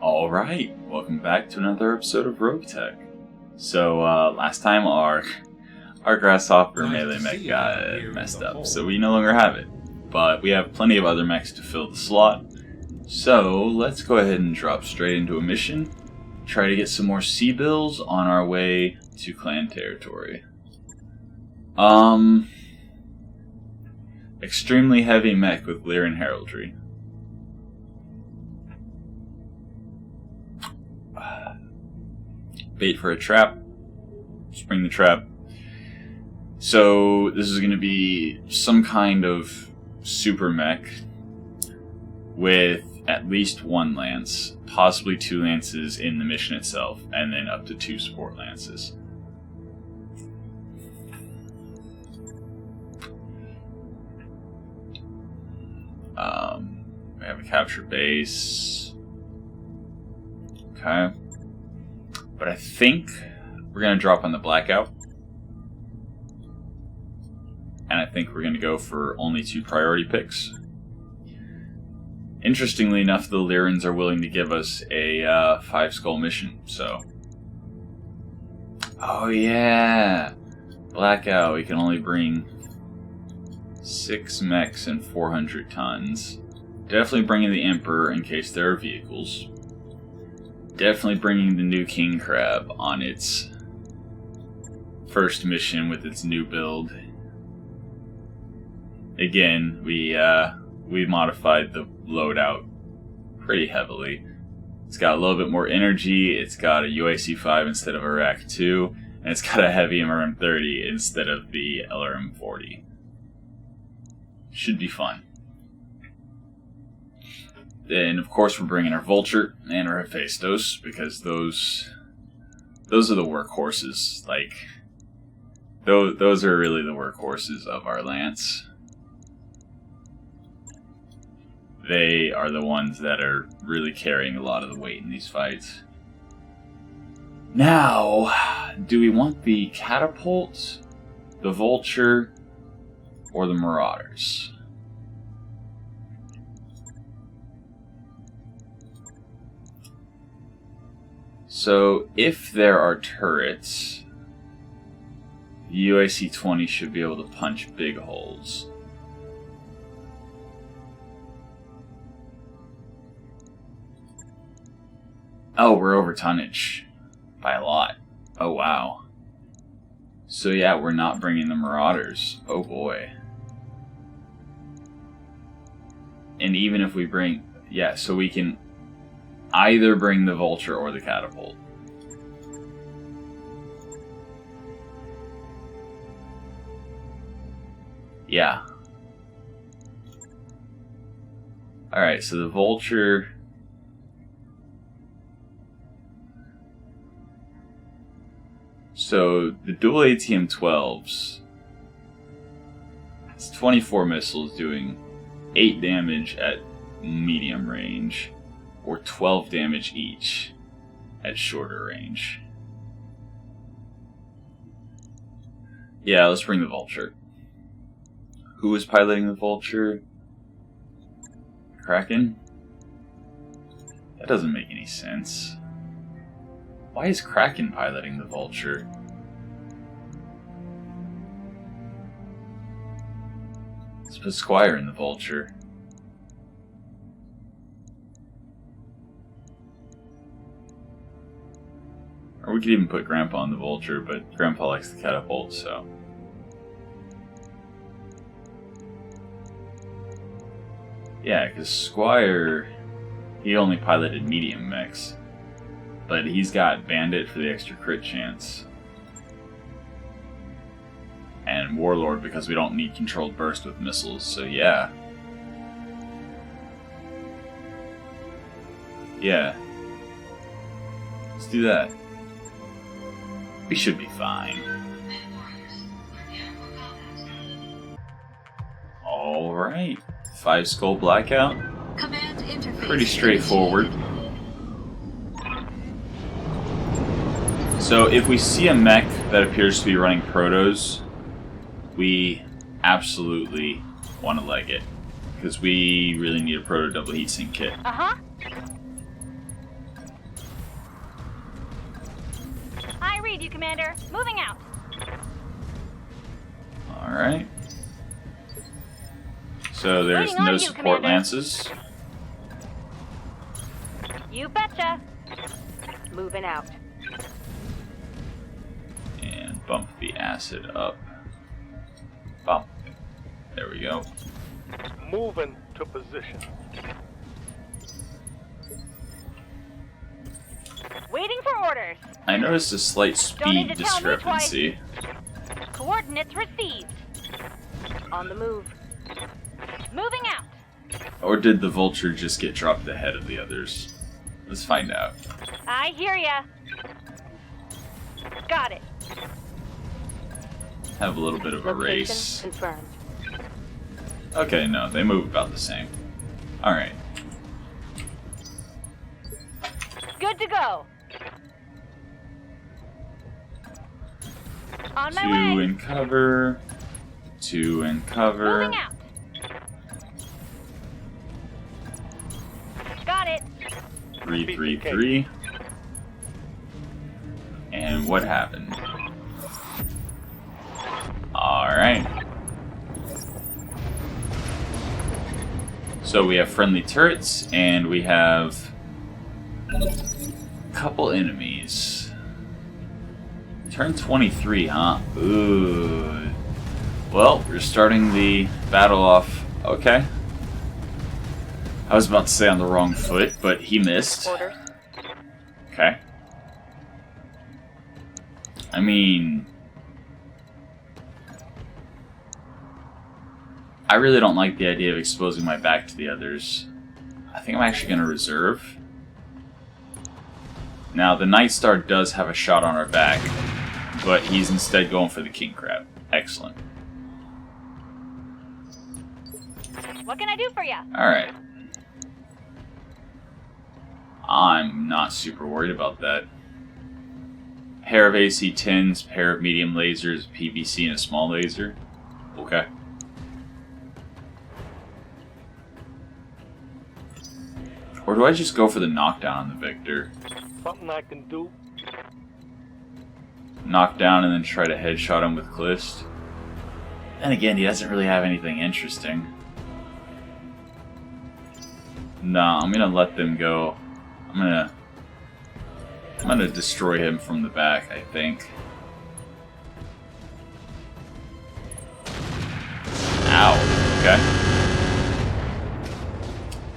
Alright, welcome back to another episode of Roguetech. So, last time our Grasshopper melee mech got messed up, so we no longer have it. But we have plenty of other mechs to fill the slot. So, let's go ahead and drop straight into a mission. Try to get some more sea bills on our way to clan territory. Extremely heavy mech with Lyran heraldry. Bait for a trap. Spring the trap. So this is going to be some kind of super mech with at least one lance, possibly 2 lances in the mission itself, and then up to 2 support lances. We have a capture base. Okay. But I think we're going to drop on the blackout. And I think we're going to go for only 2 priority picks. Interestingly enough, the Lyrans are willing to give us a 5-skull mission, so... Oh yeah! Blackout, we can only bring 6 mechs and 400 tons. Definitely bringing the Emperor in case there are vehicles. Definitely bringing the new King Crab on its first mission with its new build. Again, we modified the loadout pretty heavily. It's got a little bit more energy, it's got a UAC 5 instead of a RAC 2, and it's got a heavy MRM 30 instead of the LRM 40. Should be fun. Then, of course, we're bringing our Vulture and our Hephaestus, because those are the workhorses. Like, those are really the workhorses of our lance. They are the ones that are really carrying a lot of the weight in these fights. Now, do we want the Catapult, the Vulture, or the Marauders? So, if there are turrets, the UAC 20 should be able to punch big holes. Oh, we're over tonnage by a lot. Oh, wow. So yeah, we're not bringing the Marauders. Oh boy. And even if we bring... Yeah, so we can either bring the Vulture or the Catapult. Yeah. Alright, so the Vulture... So, the dual ATM-12s, it's 24 missiles doing 8 damage at medium range, or 12 damage each at shorter range. Yeah, let's bring the Vulture. Who is piloting the Vulture? Kraken? That doesn't make any sense. Why is Kraken piloting the Vulture? Let's put Squire in the Vulture. Or we could even put Grandpa in the Vulture, but Grandpa likes the Catapult, so... Yeah, because Squire, he only piloted medium mechs. But he's got Bandit for the extra crit chance. And Warlord because we don't need controlled burst with missiles, so yeah. Yeah. Let's do that. We should be fine. Alright. 5-skull blackout. Pretty straightforward. So if we see a mech that appears to be running protos, we absolutely want to leg it, because we really need a proto double heatsink kit. read you, Commander. Moving out. Alright. So there's Waiting on no you, support Commander. lances. You betcha. Moving out. And bump the acid up. Bump. There we go. Moving to position. Waiting for orders. I noticed a slight Don't need speed to tell me discrepancy. Coordinates received. On the move. Moving out. Or did the vulture just get dropped ahead of the others? Let's find out. I hear ya. Got it. Have a little bit of a Location race. confirmed. Okay, no, they move about the same. Alright. Good to go. On my Two way. in cover. Two in cover. Moving out. Got it. 3-3-3. And what happened? Alright. So we have friendly turrets, and we have a couple enemies. Turn 23, huh? Ooh. Well, we're starting the battle off. Okay. I was about to say on the wrong foot, but he missed. Orders. Okay. I mean, I really don't like the idea of exposing my back to the others. I think I'm actually going to reserve. Now, the Night Star does have a shot on our back, but he's instead going for the King Crab. Excellent. What can I do for you? Alright. I'm not super worried about that. Pair of AC-10s, pair of medium lasers, PVC, and a small laser. Okay. Or do I just go for the knockdown on the Victor? Something I can do. Knock down and then try to headshot him with Clist. And again, he doesn't really have anything interesting. No, I'm gonna let them go. I'm gonna destroy him from the back, I think. Ow. Okay.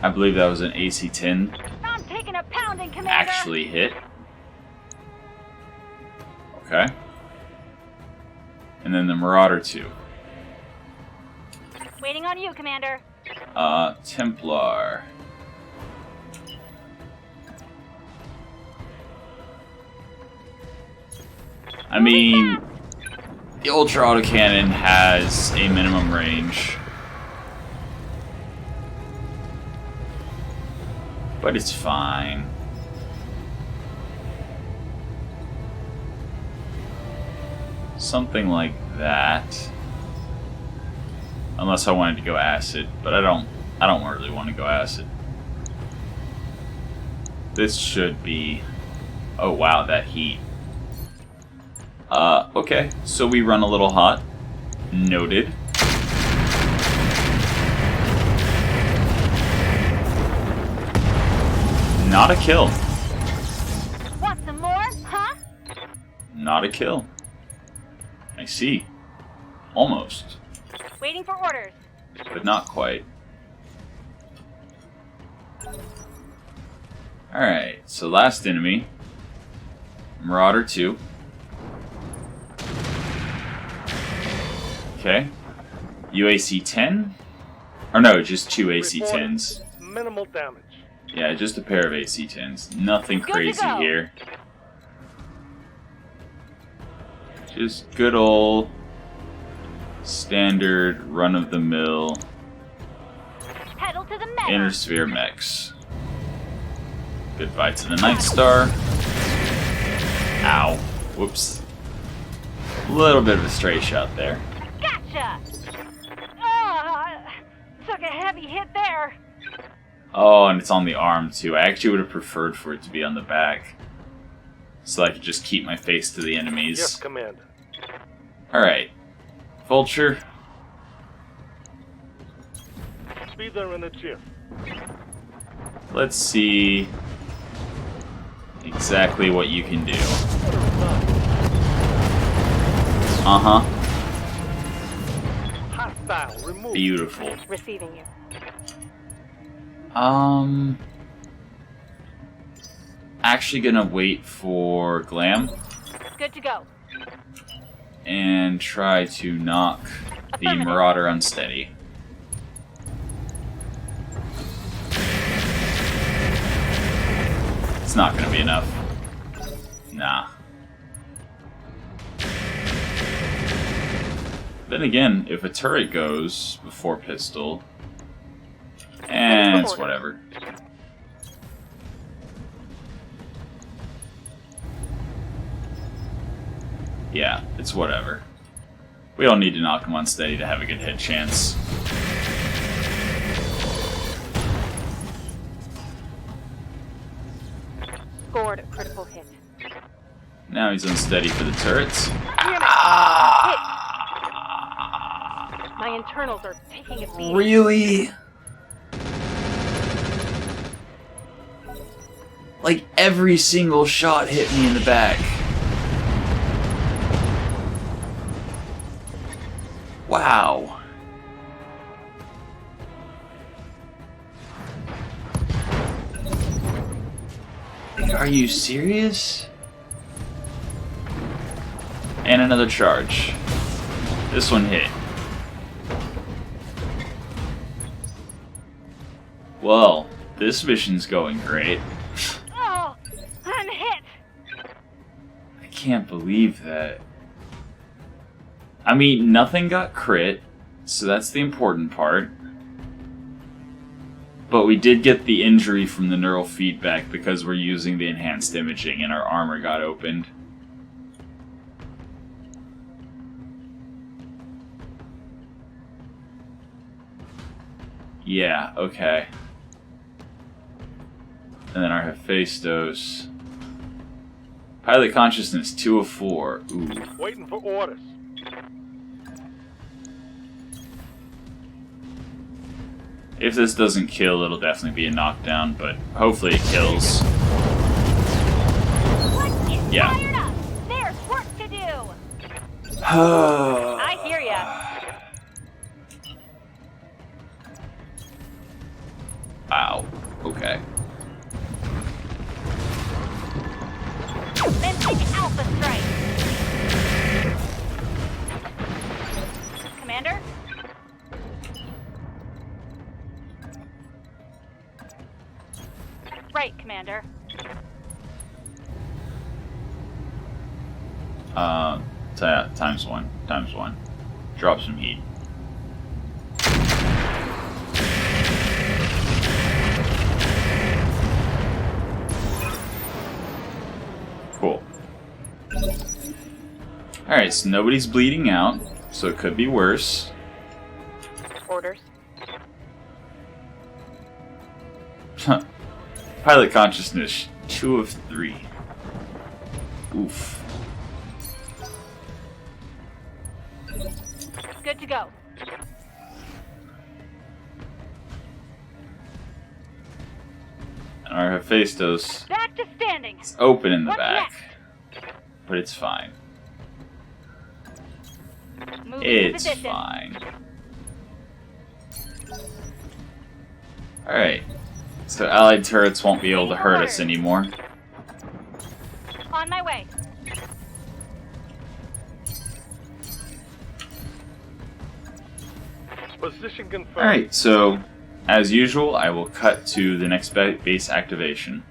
I believe that was an AC-10. I'm taking a pounding, Commander. Actually hit. Okay. And then the Marauder 2. Waiting on you, Commander. Templar. I mean, the Ultra Autocannon has a minimum range. But it's fine. Something like that. Unless I wanted to go acid, but I don't really want to go acid. This should be... Oh wow, that heat. Okay, so we run a little hot. Noted. Not a kill. Want some more, huh? Not a kill. I see. Almost. Waiting for orders. But not quite. Alright, so last enemy. Marauder 2. Okay. UAC 10? Or no, just two AC 10s. Minimal damage. Yeah, just a pair of AC 10s. Nothing Good to crazy go. here. Just good old standard run-of-the-mill Pedal to the metal. inner sphere mechs. Goodbye to the Night Star. Ow. Whoops. A little bit of a stray shot there. Gotcha. Took a heavy hit there. Oh, and it's on the arm too. I actually would have preferred for it to be on the back. so I can just keep my face to the enemies. Yes, Commander. Alright. Vulture. Be there in a jiff. Let's see exactly what you can do. Uh-huh. Hostile, remove. Beautiful. Receiving you. Actually gonna wait for Glam Good to go. and try to knock the Affirmative. Marauder unsteady. It's not gonna be enough. Nah. Then again, if a turret goes before pistol, and it's whatever. Yeah, it's whatever. We don't need to knock him unsteady to have a good hit chance. Scored a critical hit. Now he's unsteady for the turrets. Hit. My internals are taking a beating. Really? Like every single shot hit me in the back. Wow. Are you serious? And another charge. This one hit. Well, this mission's going great. Oh, I'm hit. I can't believe that. I mean, nothing got crit, so that's the important part. But we did get the injury from the neural feedback because we're using the enhanced imaging and our armor got opened. Yeah, okay. And then our Hephaestos. Pilot consciousness, 2 of 4. Ooh. Waiting for orders. If this doesn't kill, it'll definitely be a knockdown, but hopefully it kills. Let's get Yeah. fired up. There's work to do. I hear ya. Wow. Okay. Then take Alpha Strike. Commander? Right, Commander. Times one. Times one. Drop some heat. Cool. Alright, so nobody's bleeding out, so it could be worse. Orders. Pilot consciousness, 2 of 3. Oof. Good to go. And our Hephaestos Back to standing. is open in the What's back. But it's fine. Moving It's to position. fine. Alright. So allied turrets won't be able to hurt us anymore. On my way. Position confirmed. Alright, so as usual, I will cut to the next base activation.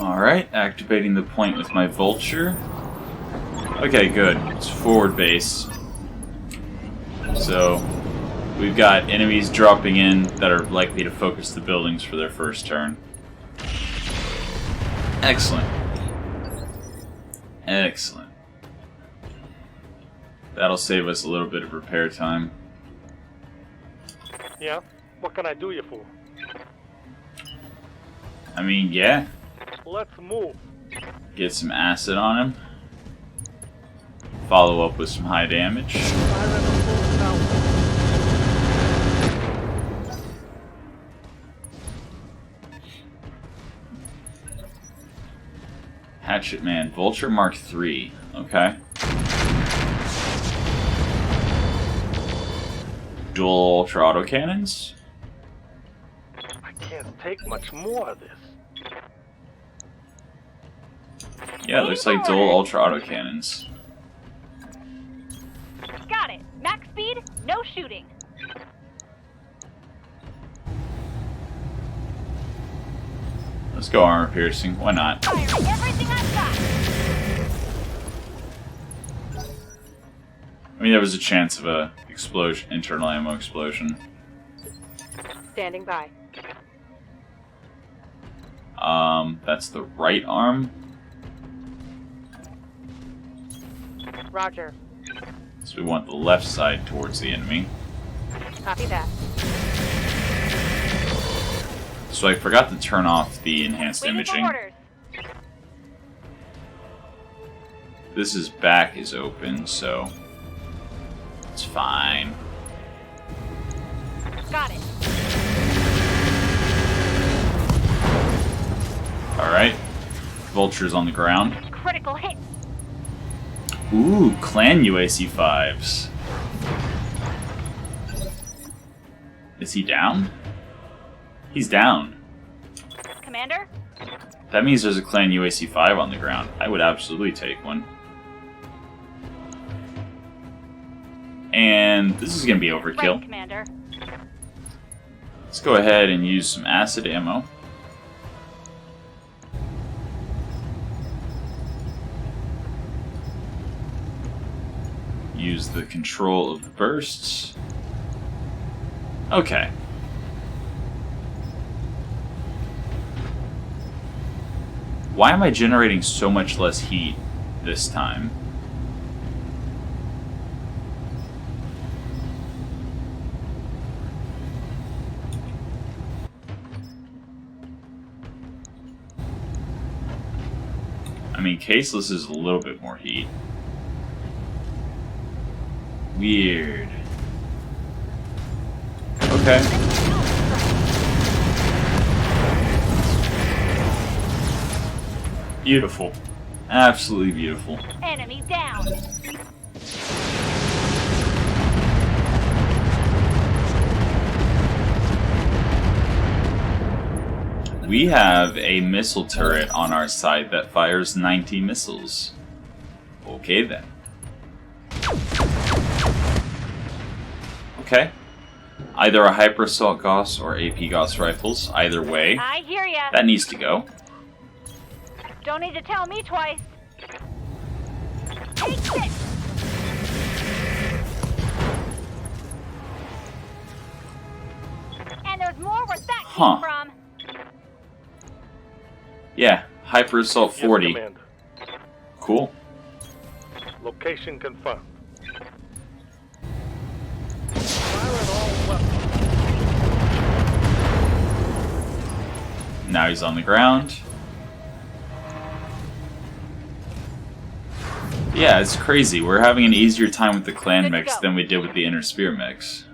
Alright, activating the point with my Vulture. Okay, good. It's forward base. So, we've got enemies dropping in that are likely to focus the buildings for their first turn. Excellent. Excellent. That'll save us a little bit of repair time. Yeah? What can I do you for? I mean, yeah. Let's move. Get some acid on him. Follow up with some high damage. Fire at the full power. Hatchet Man, Vulture Mark III. Okay. Dual ultra autocannons. I can't take much more of this. Yeah, it looks like dual ultra autocannons. Got it. Max speed, no shooting. Let's go armor piercing. Why not? Firing everything I've got. I mean, there was a chance of a explosion, internal ammo explosion. Standing by. That's the right arm. Roger. So we want the left side towards the enemy. Copy that. So I forgot to turn off the enhanced Waiting for imaging. orders. This back is open, so it's fine. Got it. Alright. Vulture's on the ground. Critical hit. Ooh, clan UAC 5s. Is he down? He's down. Commander? That means there's a clan UAC 5 on the ground. I would absolutely take one. And this is going to be overkill. Right, Commander. Let's go ahead and use some acid ammo. Use the control of the bursts. Okay. Why am I generating so much less heat this time? I mean, caseless is a little bit more heat. Weird. Okay. Beautiful. Absolutely beautiful. Enemy down. We have a missile turret on our side that fires 90 missiles. Okay then. Okay. Either a Hyper Assault Gauss or AP Gauss rifles. Either way, I hear ya. that needs to go. Don't need to tell me twice. Take this. And there's more where that came from. Yeah, Hyper Assault 40. Yes, Commander. Cool. Location confirmed. Fire at all weapons. Now he's on the ground. Yeah, it's crazy. We're having an easier time with the clan mechs than we did with the inner spear mechs.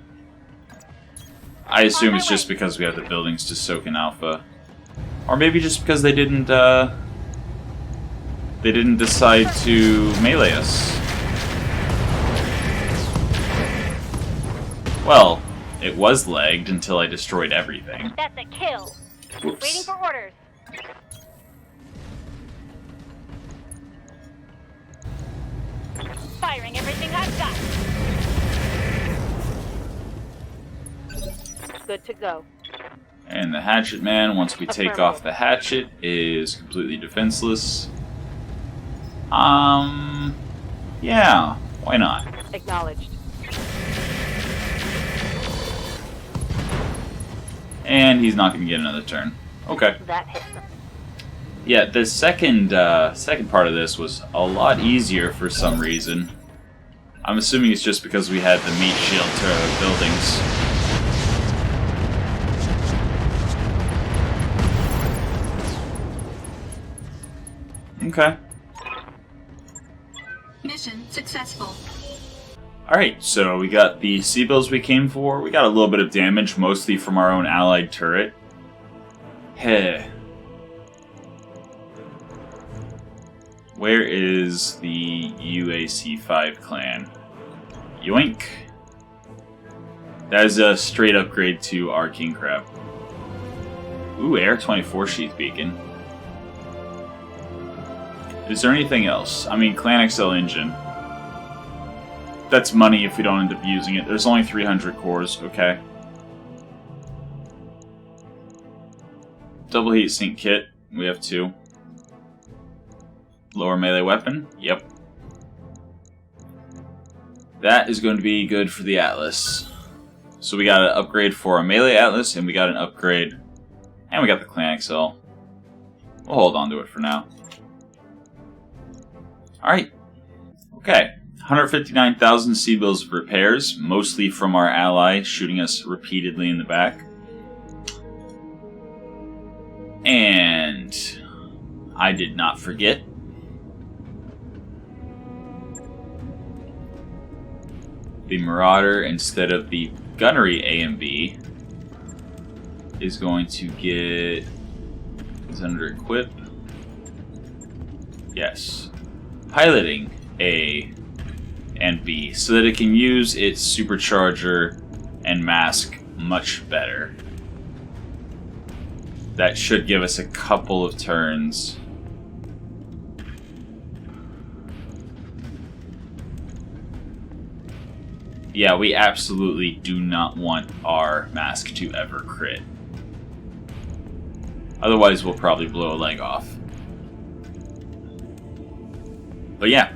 I assume it's just because we have the buildings to soak in alpha. Or maybe just because they didn't decide to melee us. Well, it was lagged until I destroyed everything. That's a kill. Whoops. Waiting for orders. Firing everything I've got. Good to go. And the hatchet man, once we take off the hatchet, is completely defenseless. Yeah, why not? Acknowledged. And he's not going to get another turn. Okay. That hits them. Yeah, the second part of this was a lot easier for some reason. I'm assuming it's just because we had the meat shield to buildings. Okay. Mission successful. Alright, so we got the C-bills we came for. We got a little bit of damage, mostly from our own allied turret. Heh. Where is the UAC5 clan? Yoink. That is a straight upgrade to our King Crab. Ooh, Air 24 Sheath Beacon. Is there anything else? I mean, Clan XL Engine. That's money if we don't end up using it. There's only 300 cores, okay. Double heat sink kit. We have 2. Lower melee weapon. Yep. That is going to be good for the Atlas. So we got an upgrade for a melee Atlas, and we got an upgrade, and we got the Clan XL. We'll hold on to it for now. Alright. Okay. 159,000 C-bills of repairs, mostly from our ally shooting us repeatedly in the back. And I did not forget. The Marauder, instead of the Gunnery A and B, is going to get... is under equip. Yes. Piloting A and B, so that it can use its supercharger and mask much better. That should give us a couple of turns. Yeah, we absolutely do not want our mask to ever crit. Otherwise, we'll probably blow a leg off. But yeah.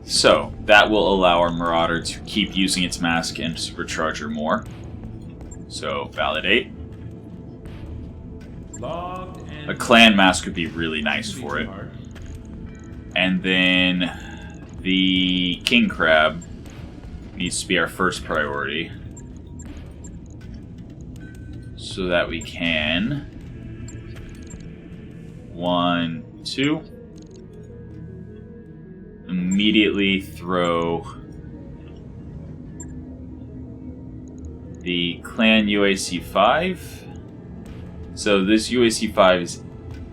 So, that will allow our Marauder to keep using its mask and supercharger more. So, validate. A clan mask would be really nice for it. And then the King Crab needs to be our first priority, so that we can 1, 2 immediately throw the clan UAC 5. So this UAC 5 is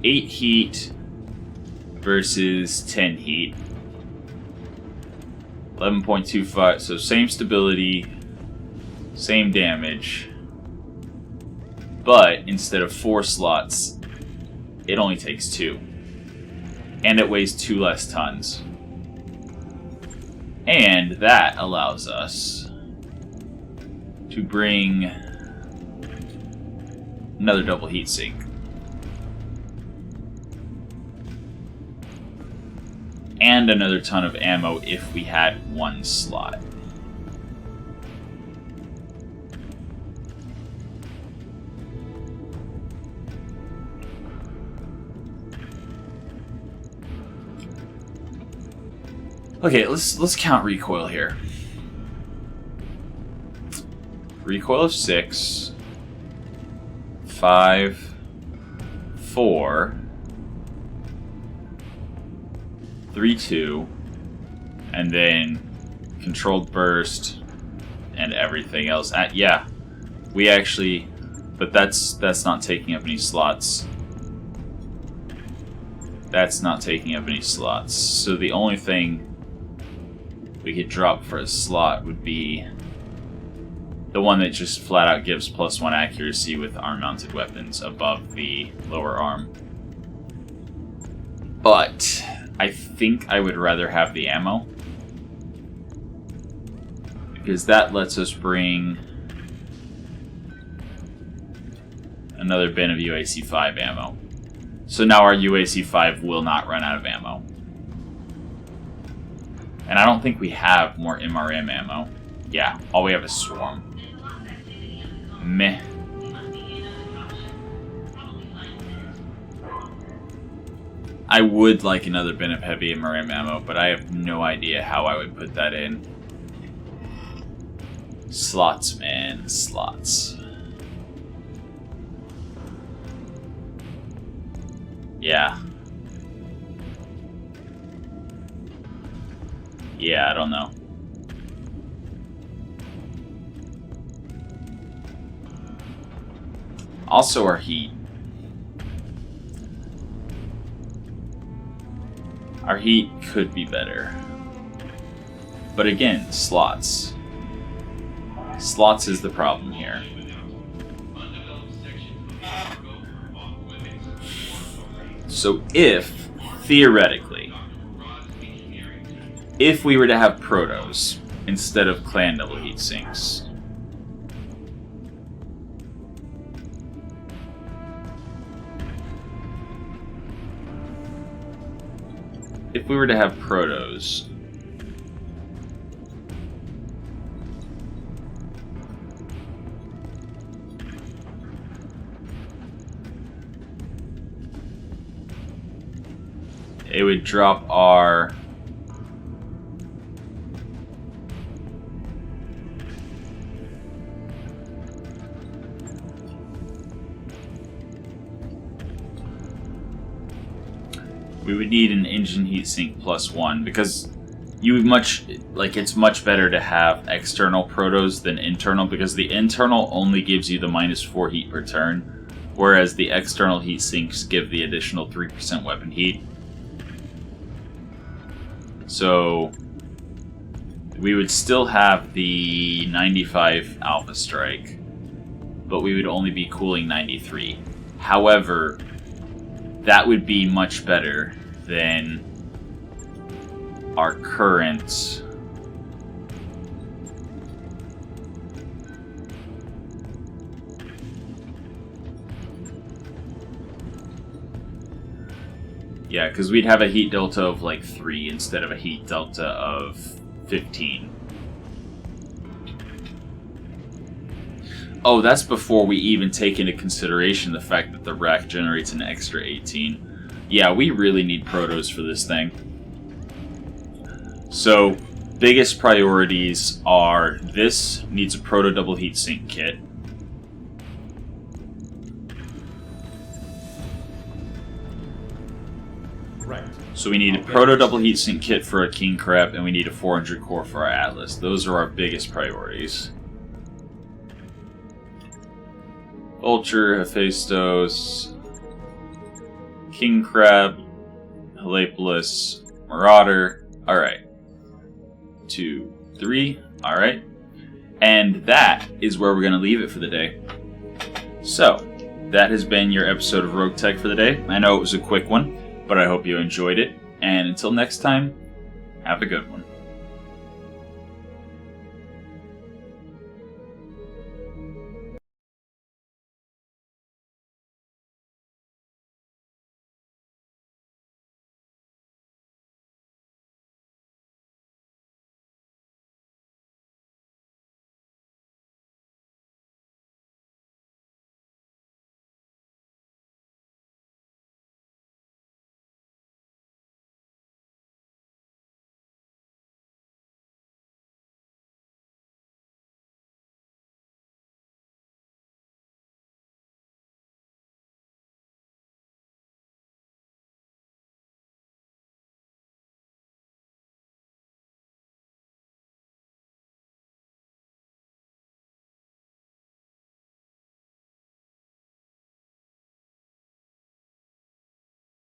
8 heat versus 10 heat. 11.25, so same stability, same damage, but instead of 4 slots, it only takes 2. And it weighs 2 less tons. And that allows us to bring another double heat sink. And another ton of ammo if we had 1 slot. Okay, let's count recoil here. Recoil of 6, 5, 4, 3, 2, and then controlled burst and everything else. Yeah, we actually, but that's not taking up any slots. That's not taking up any slots. So the only thing we could drop for a slot would be the one that just flat out gives +1 accuracy with arm-mounted weapons above the lower arm. But I think I would rather have the ammo, because that lets us bring another bin of UAC 5 ammo. So now our UAC 5 will not run out of ammo. And I don't think we have more MRM ammo. Yeah, all we have is Swarm. Meh. I would like another bin of heavy MRM ammo, but I have no idea how I would put that in. Slots, man. Slots. Yeah. Yeah, I don't know. Also our heat. Our heat could be better. But again, slots. Slots is the problem here. So if, theoretically, if we were to have protos instead of clan double heat sinks, if we were to have protos, it would drop our we would need an engine heatsink +1 because it's much better to have external protos than internal, because the internal only gives you the -4 heat per turn, whereas the external heat sinks give the additional 3% weapon heat. So we would still have the 95 Alpha Strike, but we would only be cooling 93. However, that would be much better than our current yeah, because we'd have a heat delta of like 3 instead of a heat delta of 15. Oh, that's before we even take into consideration the fact that the rack generates an extra 18. Yeah, we really need protos for this thing. So, biggest priorities are this needs a proto double heatsink kit. Right. So we need a proto double heatsink kit for a King Crab, and we need a 400 core for our Atlas. Those are our biggest priorities. Vulture, Hephaestus, King Crab, Helepolis, Marauder. Alright. 2, 3. Alright. And that is where we're going to leave it for the day. So, that has been your episode of Roguetech for the day. I know it was a quick one, but I hope you enjoyed it. And until next time, have a good one.